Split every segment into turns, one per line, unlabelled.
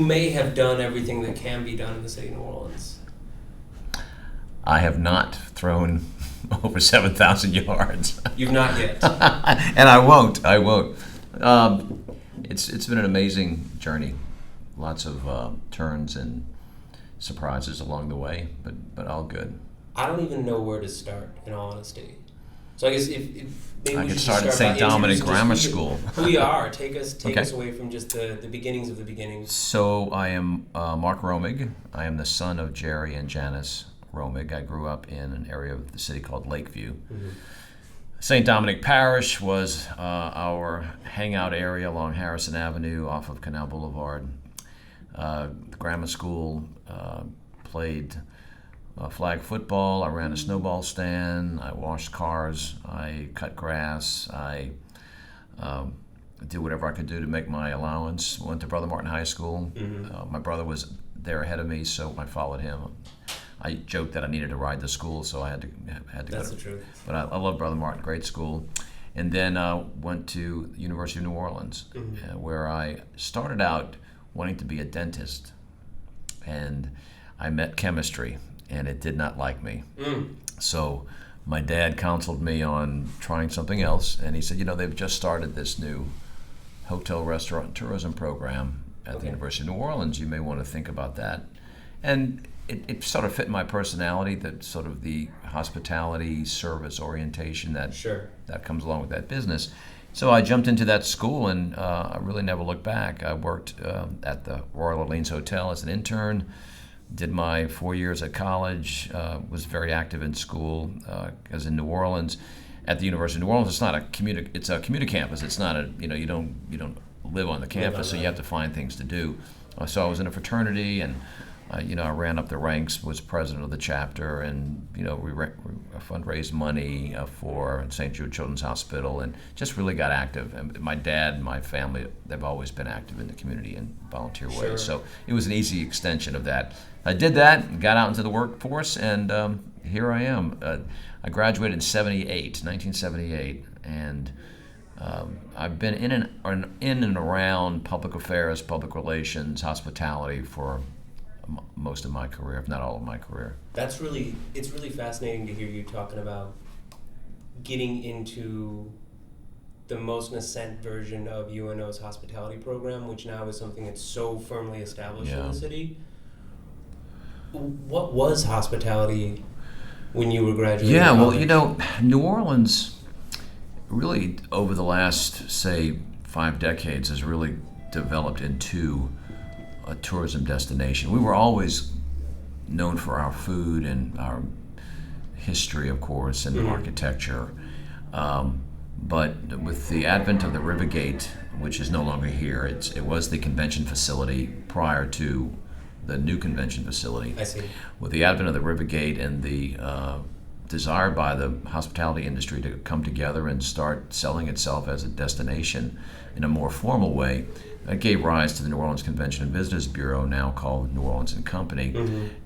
may have done everything that can be done in the city of New Orleans.
I have not thrown over 7,000 yards.
You've not yet.
And I won't. It's been an amazing journey. Lots of turns and surprises along the way, but all good.
I don't even know where to start, in all honesty. So I guess if maybe
I
we
could
should
start at St. Dominic Grammar School.
Who you are. Take us
Okay.
away from just the beginnings of the beginnings.
So I am Mark Romig. I am the son of Jerry and Janice Romig. I grew up in an area of the city called Lakeview.
Mm-hmm.
St. Dominic Parish was our hangout area along Harrison Avenue off of Canal Boulevard. The grammar school, played flag football. I ran a snowball stand. I washed cars. I cut grass. I did whatever I could do to make my allowance. Went to Brother Martin High School.
Mm-hmm.
My brother was there ahead of me, so I followed him. I joked that I needed to ride to school, so I had to
That's
go.
the truth.
But I love Brother Martin, great school. And then went to the University of New Orleans, where I started out wanting to be a dentist. And I met chemistry, and it did not like me. So my dad counseled me on trying something else, and he said, they've just started this new hotel, restaurant, and tourism program at the University of New Orleans. You may want to think about that. And it sort of fit my personality, that sort of the hospitality, service orientation that comes along with that business. So I jumped into that school, and I really never looked back. I worked at the Royal Orleans Hotel as an intern, did my 4 years at college, was very active in school, because in New Orleans, at the University of New Orleans, it's not it's a community campus. It's not you don't live on the campus, so you have to find things to do. So I was in a fraternity, and I ran up the ranks, was president of the chapter, and we fundraised money for St. Jude Children's Hospital, and just really got active. And my dad and my family, they've always been active in the community in volunteer ways. So it was an easy extension of that. I did that, got out into the workforce, and here I am. I graduated in 1978, and I've been in and around public affairs, public relations, hospitality for most of my career, if not all of my career.
It's really fascinating to hear you talking about getting into the most nascent version of UNO's hospitality program, which now is something that's so firmly established in the city. What was hospitality when you were graduating?
Yeah, well, New Orleans really over the last, say, 5 decades has really developed into a tourism destination. We were always known for our food and our history, of course, and architecture. But with the advent of the Rivergate, which is no longer here, it was the convention facility prior to the new convention facility.
I see.
With the advent of the Rivergate and the desire by the hospitality industry to come together and start selling itself as a destination in a more formal way, that gave rise to the New Orleans Convention and Visitors Bureau, now called New Orleans and Company,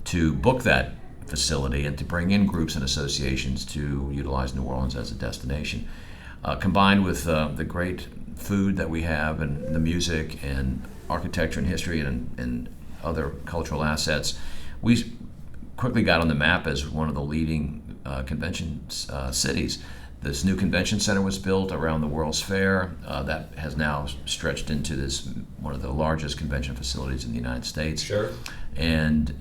to book that facility and to bring in groups and associations to utilize New Orleans as a destination. Combined with the great food that we have, and the music and architecture and history and other cultural assets, we quickly got on the map as one of the leading convention cities. This new convention center was built around the World's Fair. That has now stretched into one of the largest convention facilities in the United States.
Sure.
And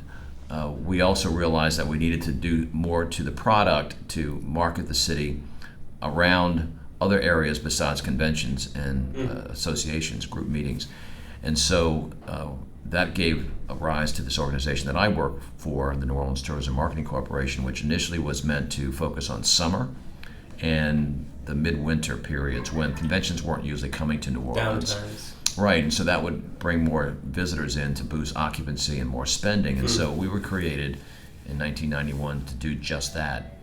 we also realized that we needed to do more to the product to market the city around other areas besides conventions and associations, group meetings. And so that gave a rise to this organization that I work for, the New Orleans Tourism Marketing Corporation, which initially was meant to focus on summer and the midwinter periods when conventions weren't usually coming to New Orleans.
Downtimes.
Right, and so that would bring more visitors in to boost occupancy and more spending. And so we were created in 1991 to do just that.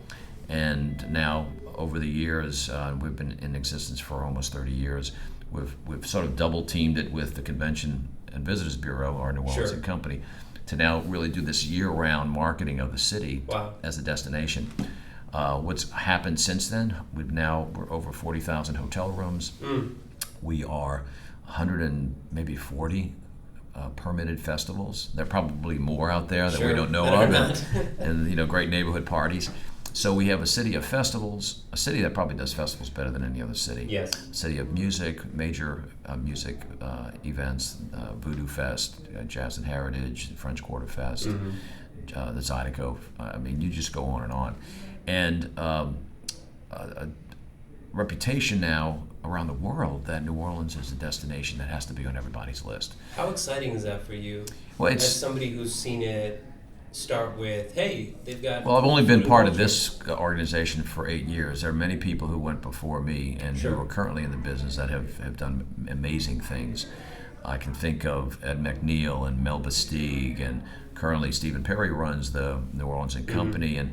And now, over the years, we've been in existence for almost 30 years. We've sort of double teamed it with the Convention and Visitors Bureau, our New Orleans and Company, to now really do this year-round marketing of the city as a destination. What's happened since then? We're over 40,000 hotel rooms. We are 140 permitted festivals. There are probably more out there that we
Sure,
don't know
that
of,
are not.
and great neighborhood parties. So we have a city of festivals, a city that probably does festivals better than any other city.
Yes.
City of music, major music events, Voodoo Fest, Jazz and Heritage, French Quarter Fest, the Zydeco. I mean, you just go on and on. And a reputation now around the world that New Orleans is a destination that has to be on everybody's list.
How exciting is that for you?
Well,
as somebody who's seen it start with, hey, they've got...
Well, I've only been part of
culture.
this organization for 8 years. There are many people who went before me and
Sure.
who are currently in the business that have done amazing things. I can think of Ed McNeil and Mel Bastig, and currently Stephen Perry runs the New Orleans and Company, and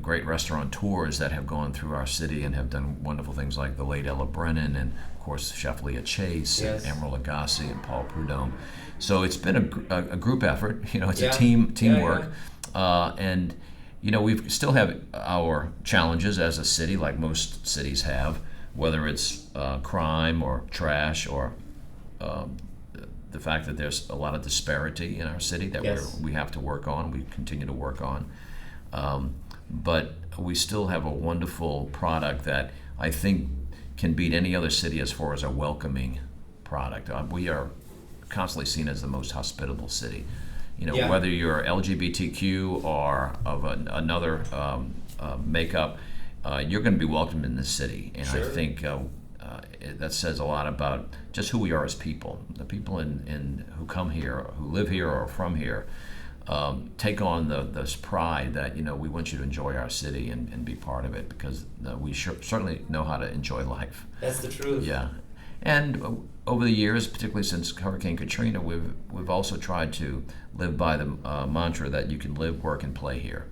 great restaurateurs that have gone through our city and have done wonderful things like the late Ella Brennan, and of course Chef Leah Chase,
Yes.
and Emeril Lagasse and Paul Prudhomme. So it's been a group effort. It's
Yeah.
a teamwork. And we still have our challenges as a city, like most cities have, whether it's crime or trash or the fact that there's a lot of disparity in our city that
Yes.
we have to work on. We continue to work on, but we still have a wonderful product that I think can beat any other city as far as a welcoming product. We are constantly seen as the most hospitable city.
Yeah.
Whether you're LGBTQ or of another makeup, you're going to be welcomed in this city. And
Sure.
I think that says a lot about just who we are as people. The people who come here, who live here or are from here, take on this pride that we want you to enjoy our city and be part of it, because we certainly know how to enjoy life.
That's the truth.
Yeah. And over the years, particularly since Hurricane Katrina, we've also tried to live by the mantra that you can live, work, and play here.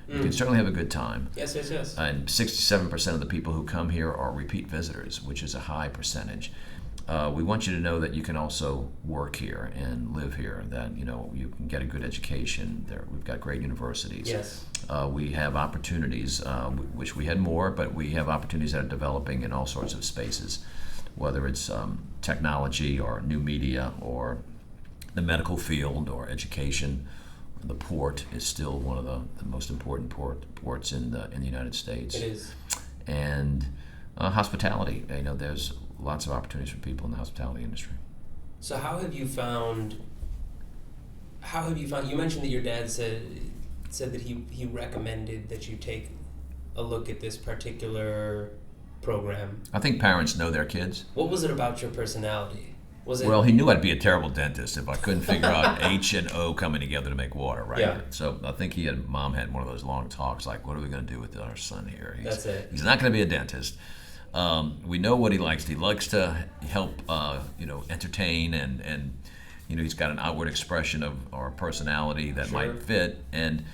You can certainly have a good time.
Yes, yes, yes.
And 67% of the people who come here are repeat visitors, which is a high percentage. We want you to know that you can also work here and live here, that you can get a good education. We've got great universities.
Yes.
We have opportunities, which we had more, but we have opportunities that are developing in all sorts of spaces, whether it's technology or new media or the medical field or education. The port is still one of the most important ports in the United States.
It is.
And hospitality. There's lots of opportunities for people in the hospitality industry.
So how have you found, you mentioned that your dad said that he recommended that you take a look at this particular program.
I think parents know their kids.
What was it about your personality? Was it...
Well, he knew I'd be a terrible dentist if I couldn't figure out H and O coming together to make water, right?
Yeah.
So I think Mom had one of those long talks like, what are we going to do with our son here?
That's it.
He's not going to be a dentist. We know what he likes. He likes to help, entertain, and he's got an outward expression of our personality that
Sure.
might fit. And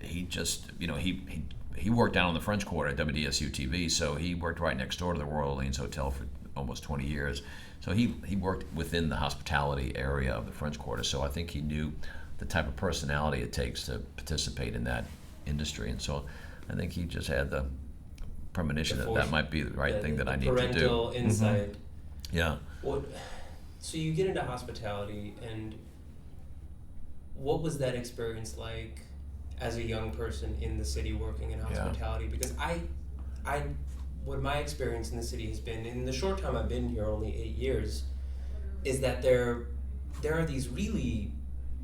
he just, he worked down on the French Quarter at WDSU TV, so he worked right next door to the Royal Orleans Hotel for almost 20 years. So he worked within the hospitality area of the French Quarter. So I think he knew the type of personality it takes to participate in that industry. And so I think he just had the premonition that might be the right thing that I need to do.
Parental insight.
Yeah.
So you get into hospitality, and what was that experience like as a young person in the city working in hospitality? Yeah. Because what my experience in the city has been, in the short time I've been here, only 8 years, is that there are these really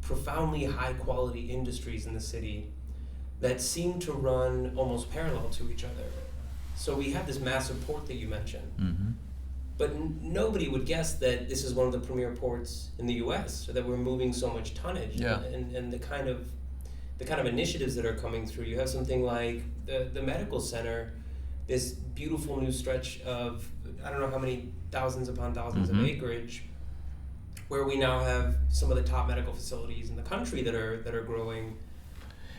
profoundly high quality industries in the city that seem to run almost parallel to each other. So we have this massive port that you mentioned, but nobody would guess that this is one of the premier ports in the U.S., or that we're moving so much tonnage.
Yeah.
And the kind of initiatives that are coming through. You have something like the medical center, this beautiful new stretch of, I don't know how many thousands upon thousands of acreage, where we now have some of the top medical facilities in the country that are growing.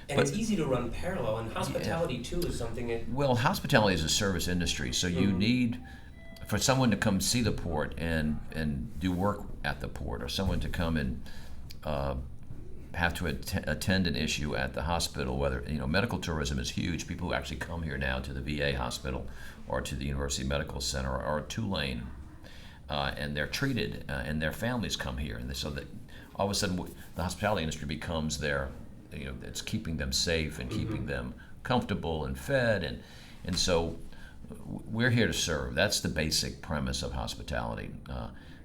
And it's easy to run parallel, and hospitality too is something
Well, hospitality is a service industry, so you need, for someone to come see the port and do work at the port, or someone to come and have to attend an issue at the hospital, whether, medical tourism is huge. People who actually come here now to the VA hospital or to the University Medical Center or Tulane. and they're treated, and their families come here, and so that all of a sudden the hospitality industry becomes their, it's keeping them safe and keeping them comfortable and fed, and so we're here to serve. That's the basic premise of hospitality,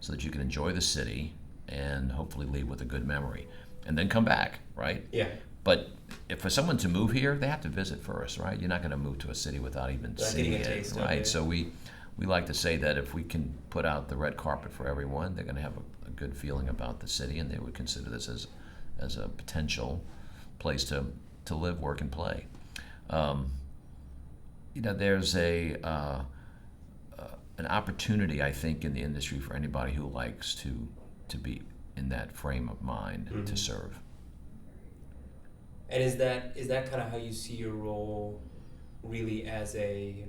so that you can enjoy the city and hopefully leave with a good memory, and then come back, right?
Yeah.
But if for someone to move here, they have to visit first, right? You're not going to move to a city without even seeing it, right? So we like to say that if we can put out the red carpet for everyone, they're going to have a good feeling about the city, and they would consider this as a potential place to live, work, and play. There's an opportunity, I think, in the industry for anybody who likes to be in that frame of mind to serve.
And is that kind of how you see your role, really, as the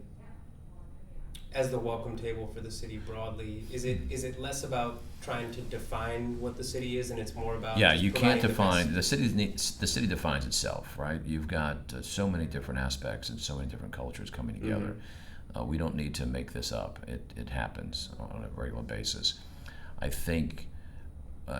welcome table for the city broadly? Is it less about trying to define what the city is, and it's more about
you can't define the city. The city defines itself, right? You've got so many different aspects and so many different cultures coming together. We don't need to make this up. It happens on a regular basis. I think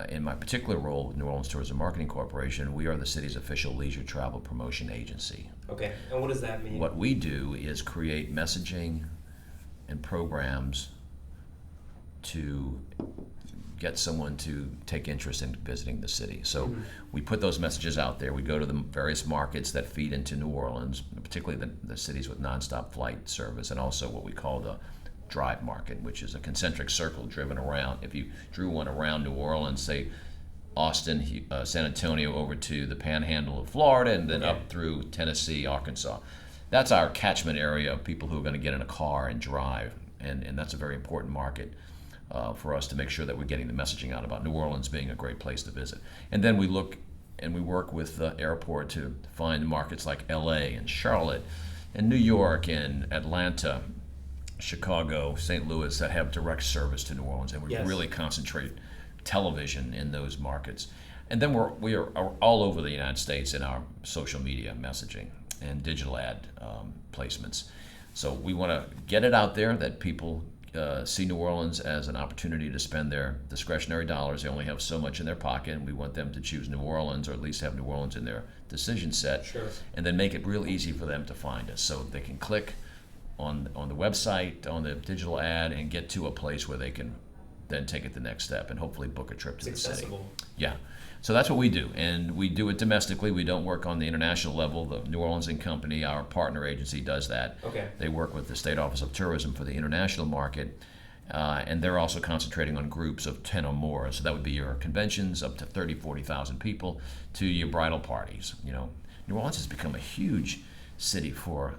in my particular role with New Orleans Tourism Marketing Corporation, we are the city's official leisure travel promotion agency.
Okay, and what does that mean?
What we do is create messaging and programs to get someone to take interest in visiting the city. So we put those messages out there. We go to the various markets that feed into New Orleans, particularly the cities with nonstop flight service, and also what we call the drive market, which is a concentric circle driven around. If you drew one around New Orleans, say Austin, San Antonio, over to the panhandle of Florida, and then up through Tennessee, Arkansas. That's our catchment area of people who are going to get in a car and drive, and that's a very important market for us to make sure that we're getting the messaging out about New Orleans being a great place to visit. And then we look and we work with the airport to find markets like LA and Charlotte and New York and Atlanta, Chicago, St. Louis that have direct service to New Orleans, and we really concentrate television in those markets. And then we are all over the United States in our social media messaging and digital ad placements. So we want to get it out there that people see New Orleans as an opportunity to spend their discretionary dollars. They only have so much in their pocket, and we want them to choose New Orleans, or at least have New Orleans in their decision set.
Sure.
And then make it real easy for them to find us, so they can click on the website, on the digital ad, and get to a place where they can then take it the next step and hopefully book a trip to the city. Yeah. So that's what we do, and we do it domestically. We don't work on the international level. The New Orleans & Company, our partner agency, does that.
Okay.
They work with the State Office of Tourism for the international market, and they're also concentrating on groups of 10 or more. So that would be your conventions, up to 30, 40,000 people, to your bridal parties. New Orleans has become a huge city for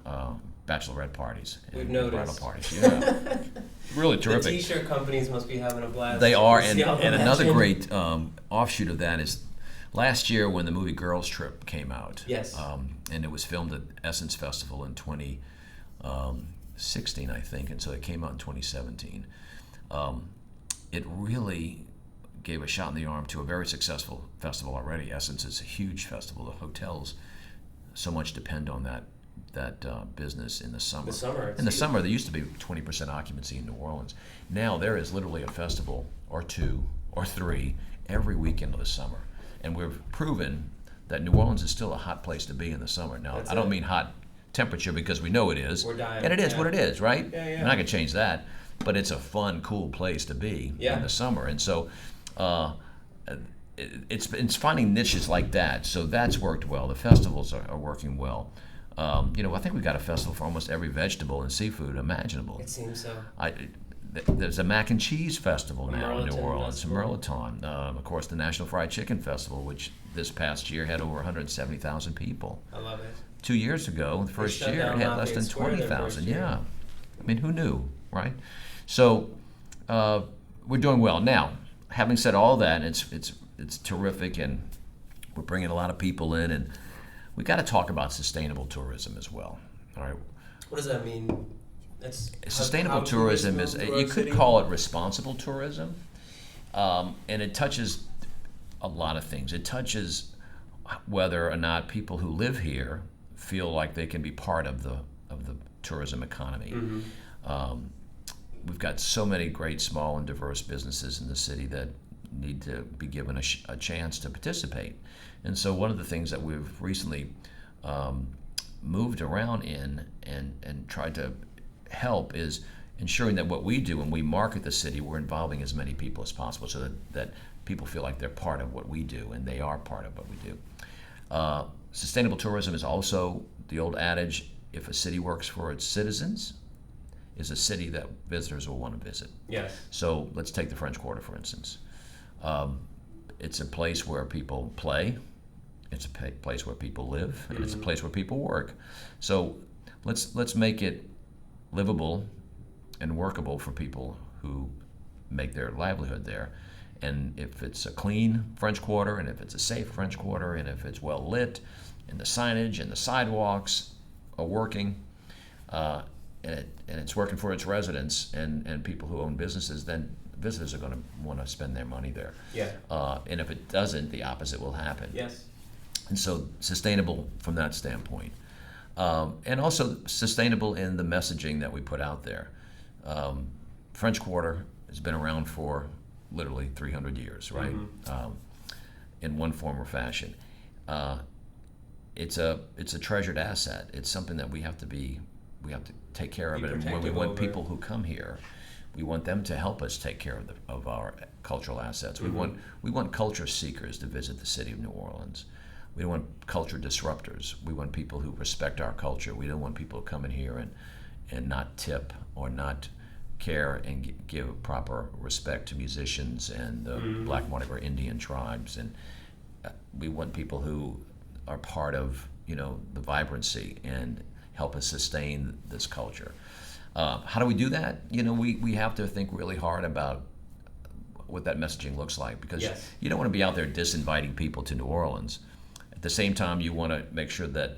bachelorette parties and bridal parties. Yeah, really terrific.
The T-shirt companies must be having a blast.
They are, and another great offshoot of that is last year when the movie Girls Trip came out.
Yes.
And it was filmed at Essence Festival in 2016, I think, and so it came out in 2017. It really gave a shot in the arm to a very successful festival already. Essence is a huge festival. The hotels so much depend on that business in the summer. In the summer, there used to be 20% occupancy in New Orleans. Now there is literally a festival or two or three every weekend of the summer. And we've proven that New Orleans is still a hot place to be in the summer. Now, I don't mean hot temperature, because we know it is.
We're dying.
And it is what it is, right?
Yeah.
We're not going to change that. But it's a fun, cool place to be in the summer. And so it's finding niches like that. So that's worked well. The festivals are working well. I think we've got a festival for almost every vegetable and seafood imaginable.
It seems so.
There's a mac and cheese festival now in New Orleans,
Festival.
Merlaton. Of course, the National Fried Chicken Festival, which this past year had over 170,000 people.
I love it.
2 years ago, the first year, it had less than 20,000. Yeah. I mean, who knew, right? So we're doing well. Now, having said all that, it's terrific, and we're bringing a lot of people in, and we got to talk about sustainable tourism as well. All right.
What does that mean?
Sustainable tourism is, you could call it responsible tourism, and it touches a lot of things. It touches whether or not people who live here feel like they can be part of the tourism economy. we've got so many great small and diverse businesses in the city that need to be given a chance to participate. And so one of the things that we've recently moved around in and tried to help is ensuring that what we do when we market the city, we're involving as many people as possible so that people feel like they're part of what we do, and they are part of what we do. Sustainable tourism is also the old adage, if a city works for its citizens, is a city that visitors will want to visit.
Yes.
So let's take the French Quarter, for instance. It's a place where people play. It's a place where people live, and it's a place where people work. So let's make it livable and workable for people who make their livelihood there. And if it's a clean French Quarter, and if it's a safe French Quarter, and if it's well lit, and the signage and the sidewalks are working, and it's working for its residents and people who own businesses, then visitors are going to want to spend their money there.
Yeah.
And if it doesn't, the opposite will happen.
Yes.
And so sustainable from that standpoint. And also sustainable in the messaging that we put out there. French Quarter has been around for literally 300 years, right? In one form or fashion. It's a treasured asset. It's something that we have to take care of it. And when we want people who come here, we want them to help us take care of our cultural assets. We want culture seekers to visit the city of New Orleans. We don't want culture disruptors. We want people who respect our culture. We don't want people who come in here and not tip or not care and give proper respect to musicians and the Black Mardi Gras Indian tribes. And we want people who are part of the vibrancy and help us sustain this culture. How do we do that? We have to think really hard about what that messaging looks like, because you don't want to be out there disinviting people to New Orleans. At the same time, you want to make sure that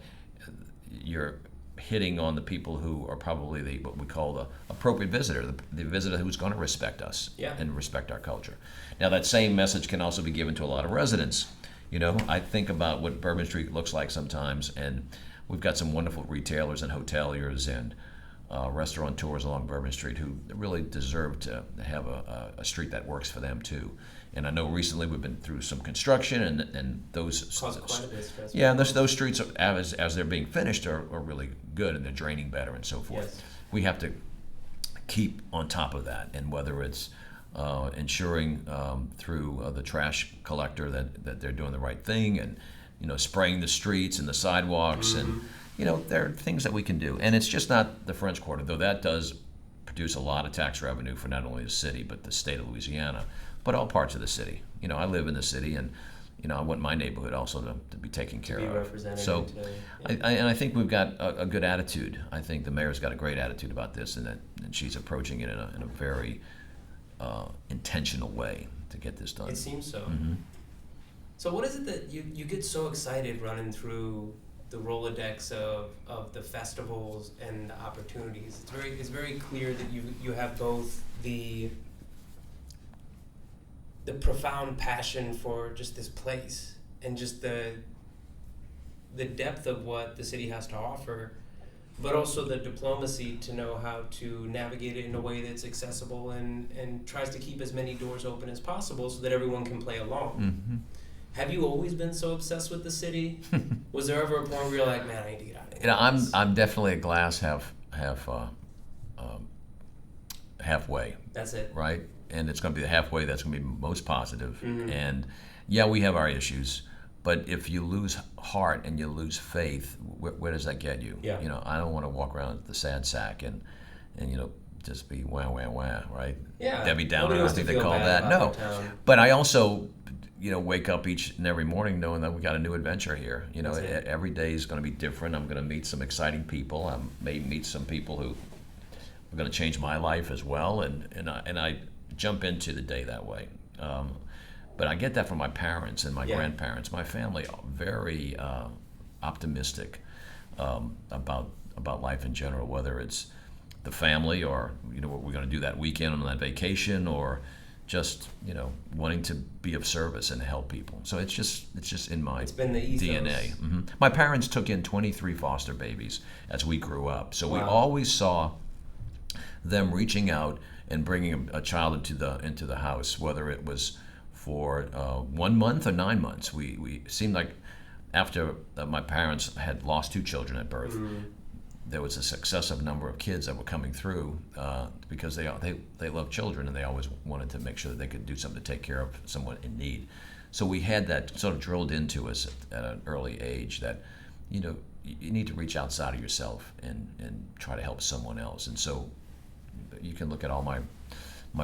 you're hitting on the people who are probably what we call the appropriate visitor, the visitor who's going to respect us and respect our culture. Now, that same message can also be given to a lot of residents. I think about what Bourbon Street looks like sometimes, and we've got some wonderful retailers and hoteliers and restaurateurs along Bourbon Street who really deserve to have a street that works for them too. And I know recently we've been through some construction, and those
caused quite a bit of stress.
Yeah, and those streets as they're being finished are really good, and they're draining better and so forth.
Yes.
We have to keep on top of that, and whether it's ensuring through the trash collector that they're doing the right thing, and spraying the streets and the sidewalks, and there are things that we can do. And it's just not the French Quarter, though that does produce a lot of tax revenue for not only the city but the state of Louisiana, but all parts of the city. I live in the city, and I want my neighborhood also to be taken care of.
Represented.
So, I think we've got a good attitude. I think the mayor's got a great attitude about this, and she's approaching it in a very intentional way to get this done.
It seems so. So what is it that you get so excited running through the Rolodex of the festivals and the opportunities? It's very clear that you have both the profound passion for just this place and just the depth of what the city has to offer, but also the diplomacy to know how to navigate it in a way that's accessible and tries to keep as many doors open as possible so that everyone can play along. Have you always been so obsessed with the city? Was there ever a point where you're like, man, I need to get out of here?
I'm definitely a glass halfway.
That's it.
Right? And it's going to be the halfway that's going to be most positive. And yeah, we have our issues, but if you lose heart and you lose faith, where does that get you?
Yeah.
I don't want to walk around with the sad sack and just be wah, wah, wah, right?
Yeah.
Debbie Downer, I think they call that. No. But I also wake up each and every morning knowing that we got a new adventure here. Every day is going to be different. I'm going to meet some exciting people. I may meet some people who are going to change my life as well, and I jump into the day that way. But I get that from my parents and my grandparents. My family are very optimistic about life in general, whether it's the family or what we're going to do that weekend on that vacation, or just wanting to be of service and help people. So it's just in my DNA. My parents took in 23 foster babies as we grew up, so we always saw them reaching out and bringing a child into the house, whether it was for 1 month or 9 months. We seemed like after my parents had lost 2 children at birth, there was a successive number of kids that were coming through because they love children and they always wanted to make sure that they could do something to take care of someone in need. So we had that sort of drilled into us at an early age that, you know, you need to reach outside of yourself and try to help someone else. And so you can look at all my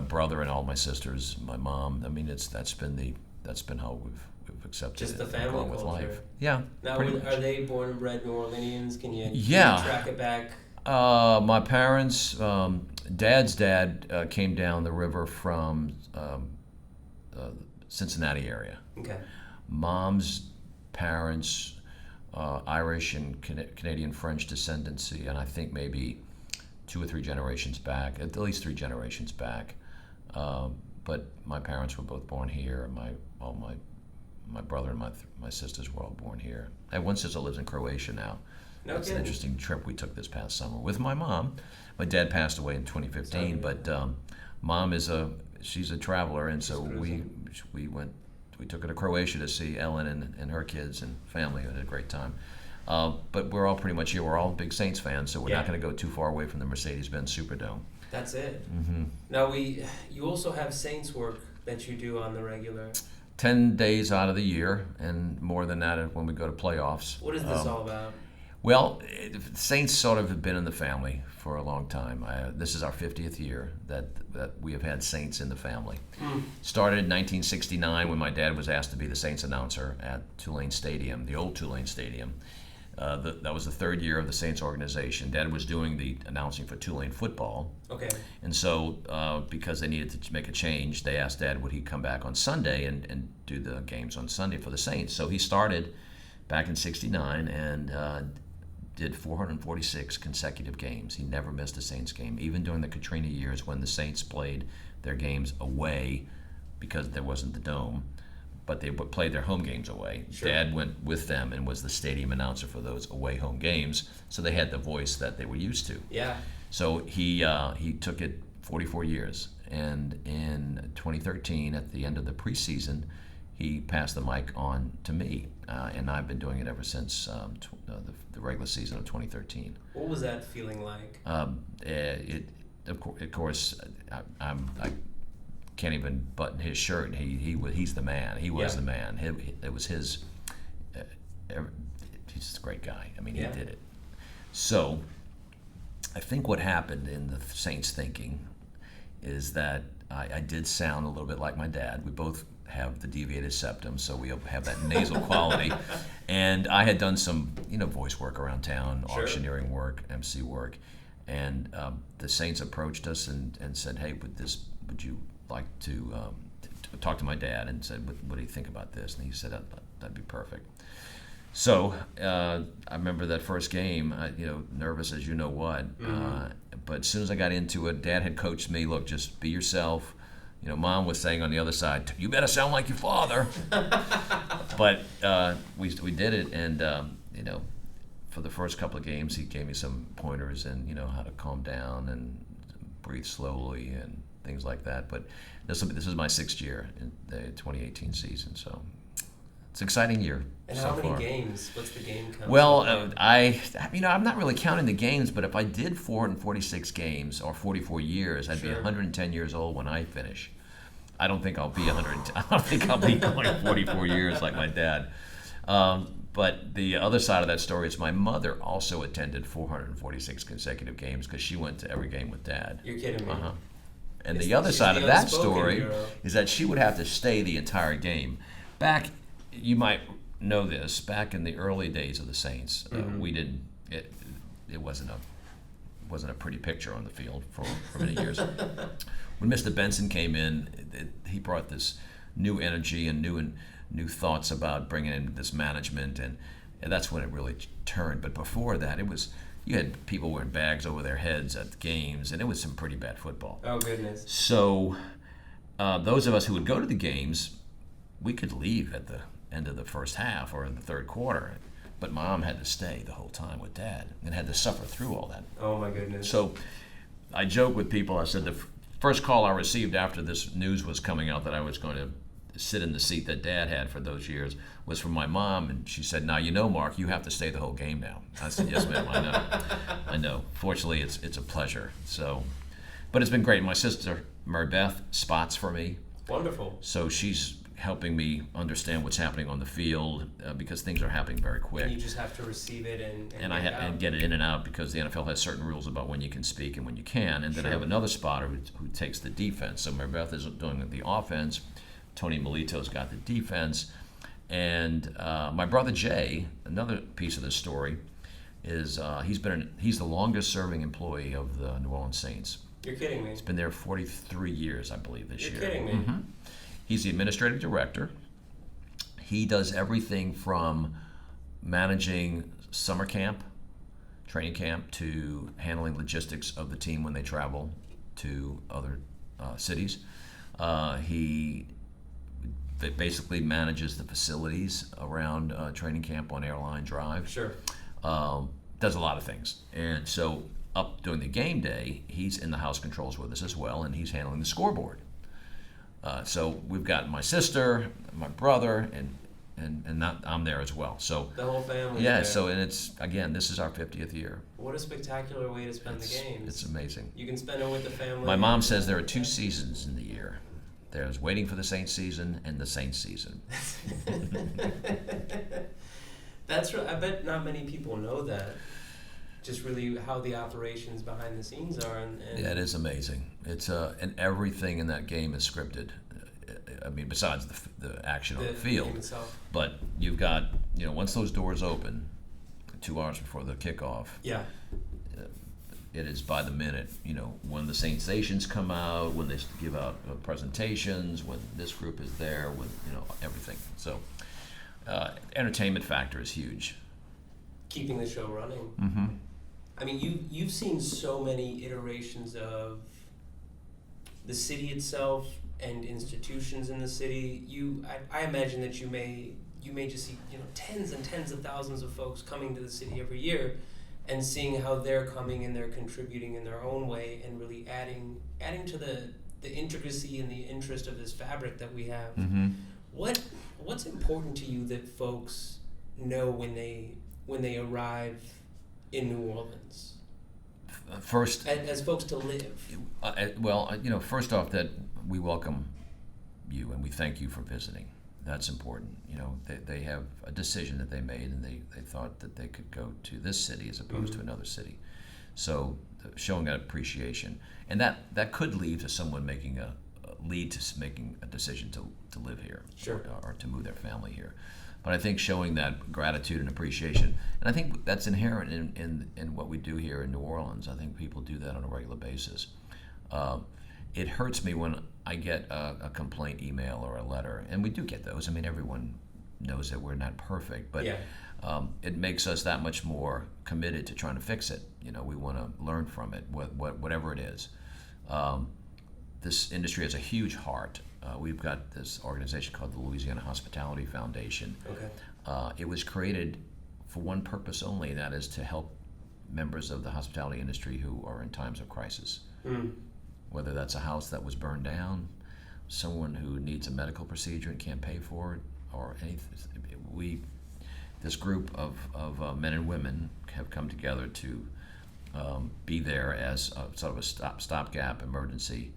brother and all my sisters, my mom. I mean, that's been how we've accepted
just
it
the
and
family
gone with
culture.
life. Yeah.
Now, are they born and bred New Orleanians? Can you track it back?
My parents, Dad's dad came down the river from Cincinnati area.
Okay.
Mom's parents, Irish and Canadian French descendancy, and I think maybe 2 or 3 generations back, at least 3 generations back. But my parents were both born here. My brother and my sisters were all born here. I have one sister lives in Croatia now.
No
It's
kidding.
an interesting trip we took this past summer with my mom. My dad passed away in 2015, but mom she's a traveler, and so we took her to Croatia to see Ellen and her kids and family. We had a great time. But we're all pretty much here. We're all big Saints fans, so we're not going to go too far away from the Mercedes-Benz Superdome.
That's it.
Mm-hmm.
Now you also have Saints work that you do on the regular.
10 days out of the year, and more than that when we go to playoffs.
What is this all about?
Well, Saints sort of have been in the family for a long time. This is our 50th year that we have had Saints in the family. Started in 1969 when my dad was asked to be the Saints announcer at Tulane Stadium, the old Tulane Stadium. That was the 3rd year of the Saints organization. Dad was doing the announcing for Tulane football.
Okay.
And so because they needed to make a change, they asked Dad would he come back on Sunday and do the games on Sunday for the Saints. So he started back in 69 and did 446 consecutive games. He never missed a Saints game, even during the Katrina years when the Saints played their games away because there wasn't the dome, but they played their home games away.
Sure.
Dad went with them and was the stadium announcer for those away home games, so they had the voice that they were used to.
Yeah.
So he took it 44 years, and in 2013, at the end of the preseason, he passed the mic on to me, and I've been doing it ever since the regular season of 2013.
What was that feeling like?
Of course, I can't even button his shirt. He's the man. He was the man. It was his. He's a great guy. I mean, he did it. So, I think what happened in the Saints thinking is that I did sound a little bit like my dad. We both have the deviated septum, so we have that nasal quality. And I had done some, voice work around town,
Sure.
auctioneering work, MC work, and the Saints approached us and said, "Hey, would you like to talk to my dad?" And said, "What do you think about this?" And he said, "That'd be perfect." So I remember that first game, nervous as you know what. But as soon as I got into it, Dad had coached me, look, just be yourself. Mom was saying on the other side, "You better sound like your father." But we did it, and for the first couple of games, he gave me some pointers and how to calm down and breathe slowly and things like that. But this is my 6th year in the 2018 season, so it's an exciting year.
And
so
how many
far.
games? What's the game count?
Well, I'm not really counting the games, but if I did 446 games or 44 years, I'd be
Sure.
110 years old when I finish. I don't think I'll be 100. I don't think I'll be going 44 years like my dad. But the other side of that story is my mother also attended 446 consecutive games because she went to every game with Dad.
You're kidding me.
And
She's
the other side of that
unspoken
story
hero.
is that she would have to stay the entire game. Back, you might know this, back in the early days of the Saints, we didn't. It wasn't a pretty picture on the field for many years. When Mr. Benson came in, he brought this new energy and new thoughts about bringing in this management, and that's when it really turned. But before that, you had people wearing bags over their heads at the games, and it was some pretty bad football.
Oh, goodness.
So those of us who would go to the games, we could leave at the end of the first half or in the third quarter. But Mom had to stay the whole time with Dad and had to suffer through all that.
Oh, my goodness.
So I joke with people, I said first call I received after this news was coming out that I was going to sit in the seat that Dad had for those years was from my mom, and she said, "Now you know, Mark, you have to stay the whole game now." I said, "Yes, ma'am, I know, I know." Fortunately, it's a pleasure. So, but it's been great. My sister Mary Beth spots for me,
Wonderful.
so she's helping me understand what's happening on the field because things are happening very quick.
And you just have to receive it and
And get it in and out because the NFL has certain rules about when you can speak and when you can. And then I have another spotter who takes the defense. So Mary Beth is doing the offense. Tony Melito's got the defense. And my brother Jay, another piece of this story, is he's the longest serving employee of the New Orleans Saints.
You're kidding me.
He's been there 43 years, I believe, this year.
You're kidding me.
Mm-hmm. He's the administrative director. He does everything from managing summer camp, training camp, to handling logistics of the team when they travel to other cities. He basically manages the facilities around training camp on Airline Drive.
Sure.
Does a lot of things. And so up during the game day, he's in the house controls with us as well, and he's handling the scoreboard. So we've got my sister, my brother, and not, I'm there as well. So
the whole family.
yeah.
There.
So and it's again, this is our 50th year.
What a spectacular way to spend the games.
It's amazing.
You can spend it with the family.
My mom says there are 2 seasons in the year. There's waiting for the Saints season and the Saints season.
That's right. I bet not many people know that. Just really how the operations behind the scenes are. And
yeah, it is amazing. It's and everything in that game is scripted. I mean, besides the action on the field.
Game itself.
But you've got, once those doors open, 2 hours before the kickoff.
Yeah.
It is by the minute, when the sensations come out, when they give out presentations, when this group is there, when, everything. So, entertainment factor is huge.
Keeping the show running.
Mm-hmm.
I mean, you've seen so many iterations of the city itself and institutions in the city. I imagine that you may just see tens and tens of thousands of folks coming to the city every year, and seeing how they're coming and they're contributing in their own way and really adding to the intricacy and the interest of this fabric that we have.
Mm-hmm.
What's important to you that folks know when they arrive in New Orleans?
First,
as folks to live.
First off, that we welcome you and we thank you for visiting. That's important. They have a decision that they made, and they thought that they could go to this city as opposed to another city. So showing that appreciation, and that could lead to someone making a decision to live here,
sure,
or to move their family here. But I think showing that gratitude and appreciation, and I think that's inherent in what we do here in New Orleans. I think people do that on a regular basis. It hurts me when I get a complaint email or a letter, and we do get those. I mean, everyone knows that we're not perfect, but
yeah.
It makes us that much more committed to trying to fix it. We want to learn from it, whatever it is. This industry has a huge heart. We've got this organization called the Louisiana Hospitality Foundation.
Okay.
It was created for one purpose only, and that is to help members of the hospitality industry who are in times of crisis. Whether that's a house that was burned down, someone who needs a medical procedure and can't pay for it, or anything. This group of men and women have come together to be there as sort of a stopgap emergency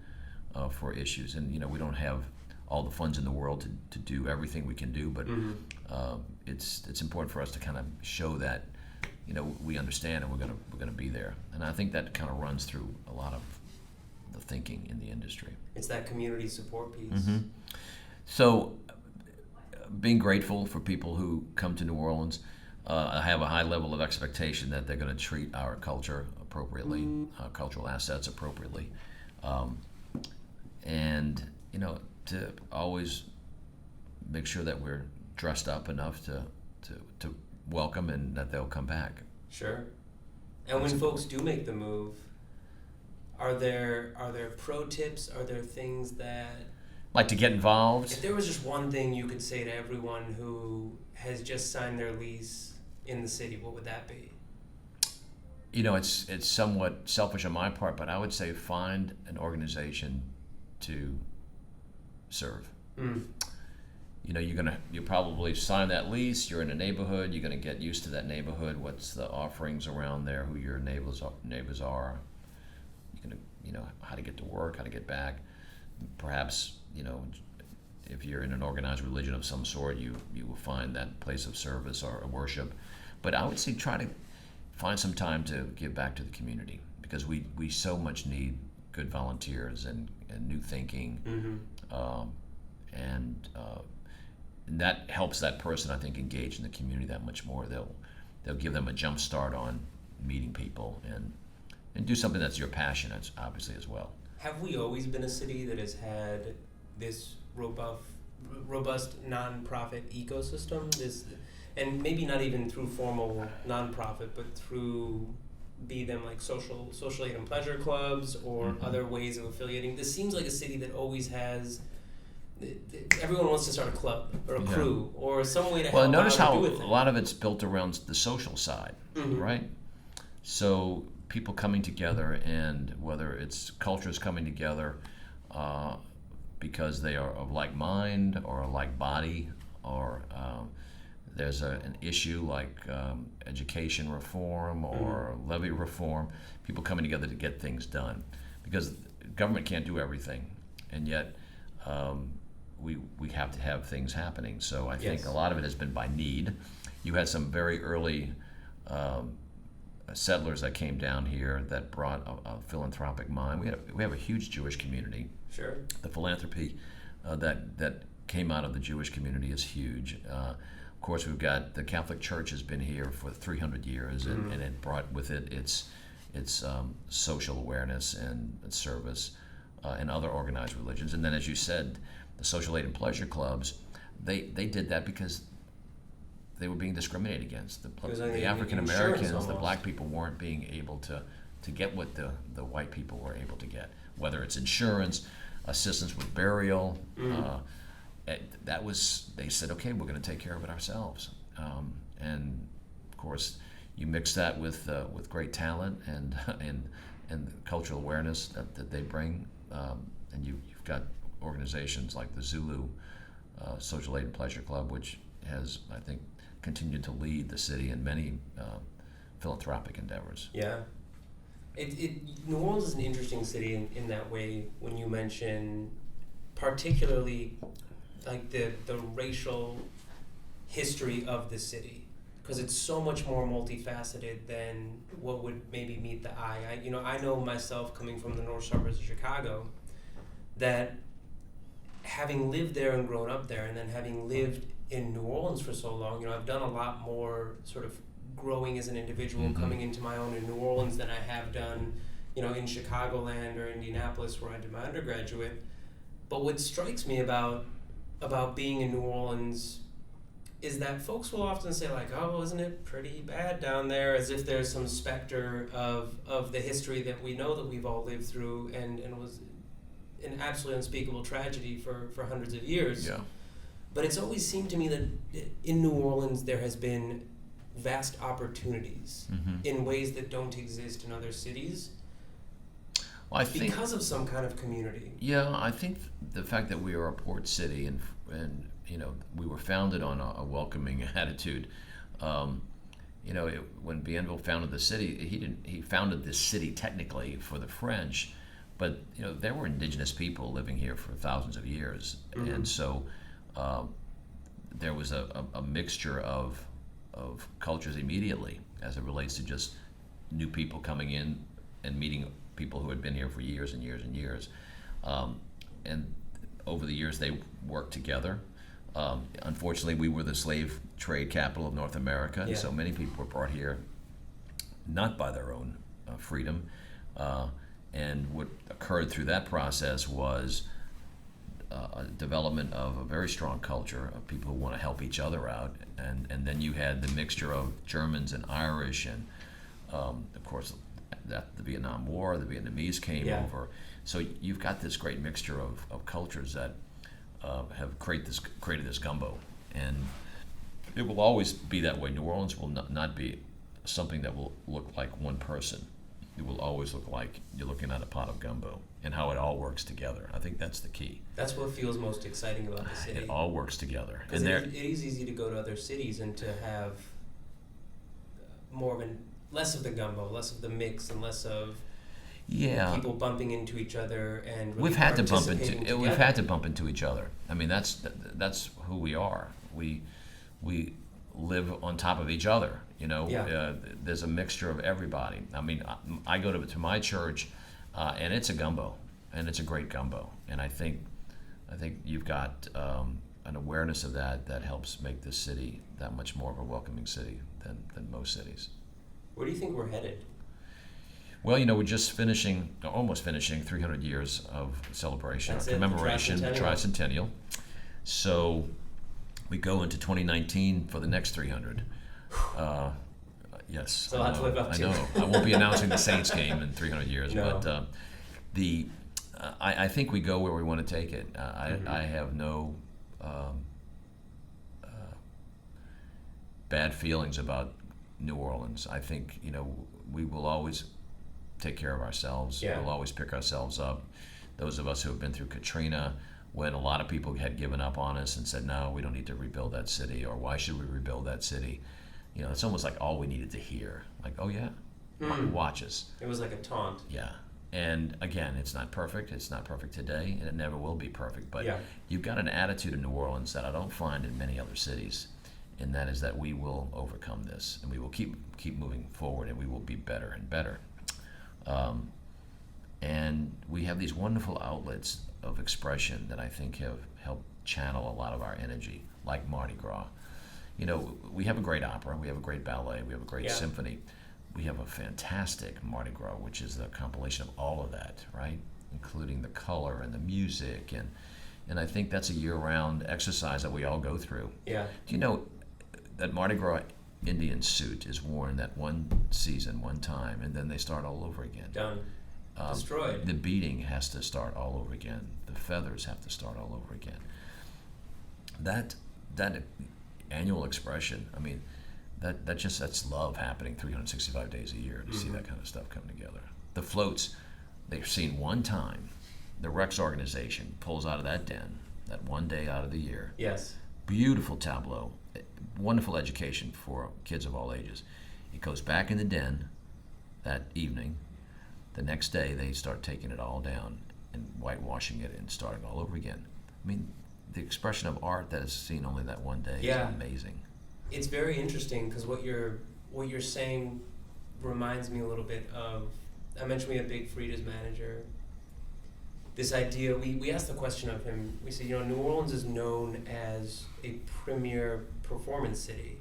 for issues. And we don't have all the funds in the world to do everything we can do, but it's important for us to kind of show that we understand and we're gonna be there. And I think that kind of runs through a lot of the thinking in the industry.
It's that community support piece.
Mm-hmm. So, being grateful for people who come to New Orleans, I have a high level of expectation that they're going to treat our culture appropriately, cultural assets appropriately, and to always make sure that we're dressed up enough to welcome and that they'll come back.
Sure. And when folks do make the move, are there pro tips? Are there things that,
like, to get involved?
If there was just one thing you could say to everyone who has just signed their lease in the city, what would that be?
it's somewhat selfish on my part, but I would say find an organization to serve. You probably sign that lease. You're in a neighborhood. You're going to get used to that neighborhood. What's the offerings around there? Who your neighbors are. You're going to how to get to work, how to get back. Perhaps if you're in an organized religion of some sort, you will find that place of service or worship. But I would say try to find some time to give back to the community, because we so much need good volunteers and new thinking. And that helps that person, I think, engage in the community that much more. They'll give them a jump start on meeting people and do something that's your passion, obviously, as well.
Have we always been a city that has had this robust nonprofit ecosystem? And maybe not even through formal nonprofit, but through be them like social aid and pleasure clubs or other ways of affiliating. This seems like a city that always has. Everyone wants to start a club or a crew or some way to help.
Well, notice how
do
a lot of it's built around the social side, right? So people coming together, and whether it's cultures coming together because they are of like mind or a like body, or there's an issue like education reform or levy reform, people coming together to get things done, because government can't do everything, and yet we have to have things happening. So I think a lot of it has been by need. You had some very early settlers that came down here that brought a philanthropic mind. We have a huge Jewish community.
Sure.
The philanthropy that came out of the Jewish community is huge. Of course, we've got the Catholic Church has been here for 300 years, and it brought with it its social awareness and service, and other organized religions. And then, as you said, the social aid and pleasure clubs, they did that because they were being discriminated against. The African Americans, the black people weren't being able to get what the white people were able to get, whether it's insurance, assistance with burial. They said, okay, we're going to take care of it ourselves. And of course, you mix that with great talent and cultural awareness that they bring, and you've got organizations like the Zulu Social Aid and Pleasure Club, which has, I think, continued to lead the city in many philanthropic endeavors.
Yeah. New Orleans is an interesting city in that way when you mention particularly like the racial history of the city, because it's so much more multifaceted than what would maybe meet the eye. I know myself, coming from the north suburbs of Chicago, that having lived there and grown up there, and then having lived in New Orleans for so long, I've done a lot more sort of growing as an individual, coming into my own in New Orleans than I have done, in Chicagoland or Indianapolis, where I did my undergraduate. But what strikes me about being in New Orleans is that folks will often say, like, oh, isn't it pretty bad down there, as if there's some specter of the history that we know that we've all lived through and was an absolutely unspeakable tragedy for hundreds of years.
Yeah.
But it's always seemed to me that in New Orleans there has been vast opportunities in ways that don't exist in other cities.
Well, I think
because of some kind of community.
Yeah, I think the fact that we are a port city and we were founded on a welcoming attitude. When Bienville founded the city, he founded this city technically for the French, but there were indigenous people living here for thousands of years, and so there was a mixture of cultures immediately as it relates to just new people coming in and meeting people who had been here for years and years and years. And over the years, they worked together. Unfortunately, we were the slave trade capital of North America, and so many people were brought here not by their own freedom. And what occurred through that process was a development of a very strong culture of people who want to help each other out. And then you had the mixture of Germans and Irish, and of course, the Vietnam War, the Vietnamese came over. So you've got this great mixture of cultures that have created this gumbo. And it will always be that way. New Orleans will not be something that will look like one person. It will always look like you're looking at a pot of gumbo, and how it all works together. I think that's the key.
That's what feels most exciting about the city.
It all works together.
Because it is easy to go to other cities and to have less of the gumbo, less of the mix, and less of people bumping into each other and really
we've had to bump into each other. I mean, that's who we are. We live on top of each other. There's a mixture of everybody. I mean, I go to my church, and it's a gumbo, and it's a great gumbo. And I think you've got an awareness of that helps make this city that much more of a welcoming city than most cities.
Where do you think we're headed?
Well, we're just almost finishing 300 years of celebration, commemoration, the tricentennial. So we go into 2019 for the next 300. Yes,
so I know.
I know. I won't be announcing the Saints game in 300 years,
no.
But I think we go where we want to take it. I have no bad feelings about New Orleans. I think we will always take care of ourselves.
Yeah.
We'll always pick ourselves up. Those of us who have been through Katrina, when a lot of people had given up on us and said, no, we don't need to rebuild that city, or why should we rebuild that city? It's almost like all we needed to hear. Like, oh yeah, watch us.
It was like a taunt.
Yeah. And again, it's not perfect. It's not perfect today, and it never will be perfect. But you've got an attitude in New Orleans that I don't find in many other cities, and that is that we will overcome this, and we will keep moving forward, and we will be better and better. And we have these wonderful outlets of expression that I think have helped channel a lot of our energy, like Mardi Gras. We have a great opera, we have a great ballet, we have a great symphony. We have a fantastic Mardi Gras, which is the compilation of all of that, right? Including the color and the music, and I think that's a year-round exercise that we all go through.
Yeah.
Do you know that Mardi Gras Indian suit is worn that one season, one time, and then they start all over again?
Done. Destroyed.
The beating has to start all over again. The feathers have to start all over again. That annual expression, I mean, that's love happening 365 days a year to see that kind of stuff come together. The floats, they've seen one time. The Rex organization pulls out of that den that one day out of the year.
Yes.
Beautiful tableau, wonderful education for kids of all ages. It goes back in the den that evening. The next day, they start taking it all down and whitewashing it and starting all over again. I mean, the expression of art that is seen only that one day is amazing.
It's very interesting because what you're saying reminds me a little bit of, I mentioned we have Big Frida's manager. This idea, we asked the question of him, we said, New Orleans is known as a premier performance city,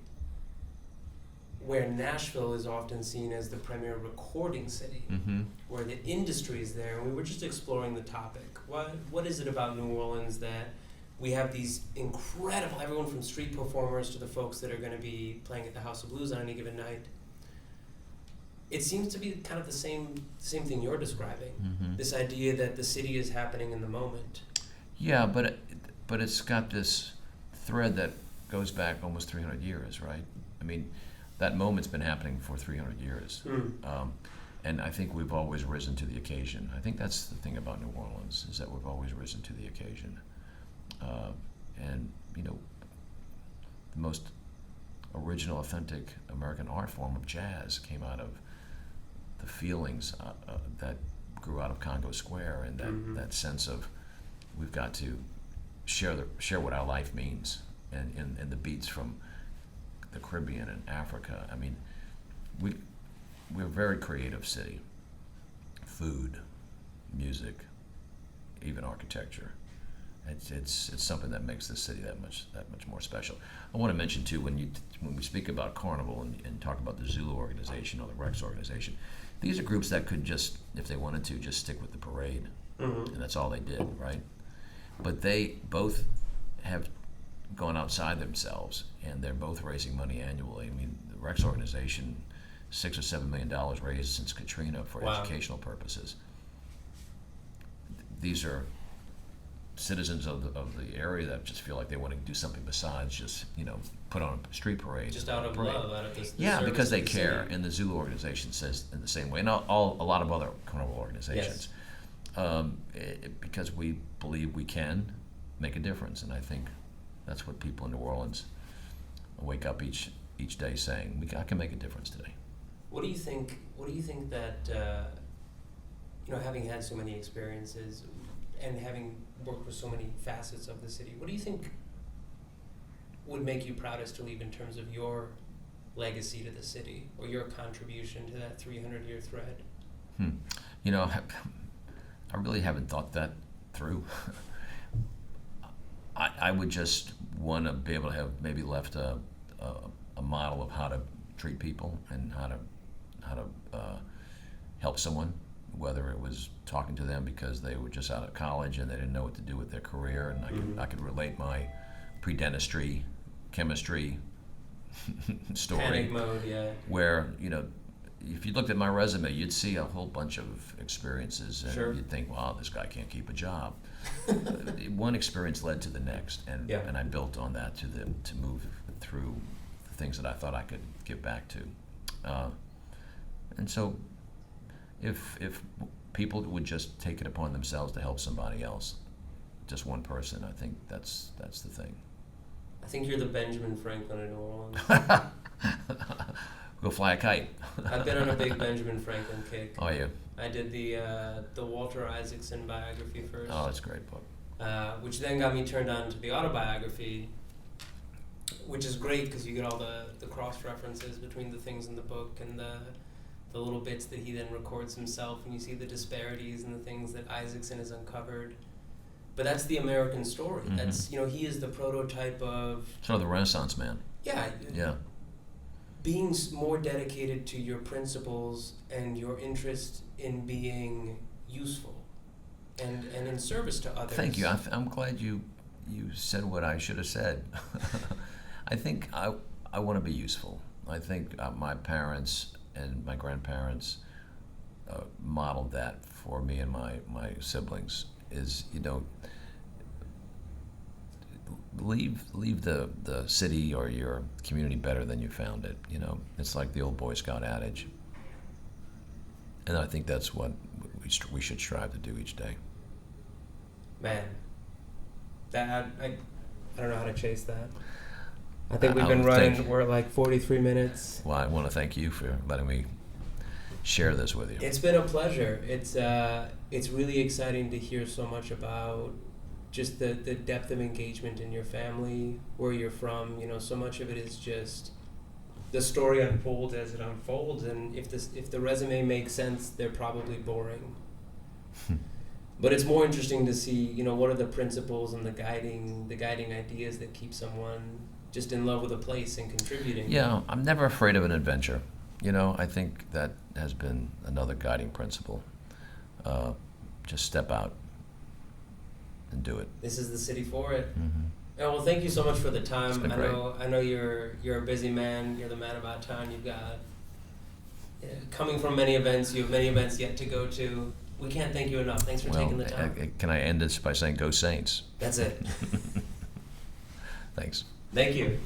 where Nashville is often seen as the premier recording city, where the industry is there. And we were just exploring the topic. What is it about New Orleans that we have these incredible, everyone from street performers to the folks that are going to be playing at the House of Blues on any given night? It seems to be kind of the same thing you're describing. This idea that the city is happening in the moment. Yeah,
but it's got this thread that goes back almost 300 years, right? I mean, that moment's been happening for 300 years. And I think we've always risen to the occasion. I think that's the thing about New Orleans, is that we've always risen to the occasion. And the most original, authentic American art form of jazz came out of the feelings that grew out of Congo Square, and that sense of we've got to share what our life means, and the beats from the Caribbean and Africa. I mean, we're a very creative city. Food, music, even architecture. It's something that makes this city that much more special. I want to mention too, when we speak about Carnival and talk about the Zulu organization or the Rex organization, these are groups that could just, if they wanted to, just stick with the parade, and that's all they did, right? But they both have gone outside themselves, and they're both raising money annually. I mean, the Rex organization, $6 or $7 million raised since Katrina for educational purposes. These are citizens of the area that just feel like they want to do something besides just put on a street parade.
Just out of love, out of the
yeah,
service
because they
to the
care,
city.
and the Zulu organization says in the same way, and a lot of other carnival organizations, because we believe we can make a difference, and I think that's what people in New Orleans wake up each day saying, I can make a difference today.
What do you think? What do you think that having had so many experiences and having worked with so many facets of the city, what do you think would make you proudest to leave in terms of your legacy to the city or your contribution to that 300-year thread?
I really haven't thought that through. I would just want to be able to have maybe left a model of how to treat people and how to help someone, whether it was talking to them because they were just out of college and they didn't know what to do with their career, and I could relate my pre-dentistry, chemistry story.
Panic mode, yeah.
Where, if you looked at my resume, you'd see a whole bunch of experiences, and
Sure.
you'd think, wow, this guy can't keep a job. One experience led to the next, and I built on that to move through the things that I thought I could give back to. And so if people would just take it upon themselves to help somebody else, just one person, I think that's the thing.
I think you're the Benjamin Franklin in New Orleans.
Go fly a kite.
I've been on a big Benjamin Franklin kick.
Oh, yeah.
I did the Walter Isaacson biography first.
Oh, that's a great book.
Which then got me turned on to the autobiography, which is great because you get all the cross references between the things in the book and the little bits that he then records himself, and you see the disparities and the things that Isaacson has uncovered. But that's the American story.
Mm-hmm.
That's he is the prototype of
Sort of the Renaissance man.
yeah. Being more dedicated to your principles and your interest in being useful and in service to others.
Thank you. I'm glad you said what I should have said. I think I want to be useful. I think my parents and my grandparents modeled that for me and my siblings. Is leave the city or your community better than you found it. It's like the old Boy Scout adage, and I think that's what we should strive to do each day.
Man, that I don't know how to chase that. I think we've been running. We're at like 43 minutes.
Well, I want to thank you for letting me share this with you.
It's been a pleasure. It's really exciting to hear so much about just the depth of engagement in your family, where you're from. So much of it is just the story unfolds as it unfolds, and if the resume makes sense, they're probably boring. But it's more interesting to see, what are the principles and the guiding ideas that keep someone just in love with a place and contributing.
Yeah, I'm never afraid of an adventure. I think that has been another guiding principle. Just step out and do it.
This is the city for it.
Mm-hmm.
Oh, well, thank you so much for the time.
It's been great.
I know you're a busy man. You're the man about town. You've got coming from many events. You have many events yet to go to. We can't thank you enough. Thanks for taking the time.
Can I end this by saying, go Saints?
That's it.
Thanks.
Thank you.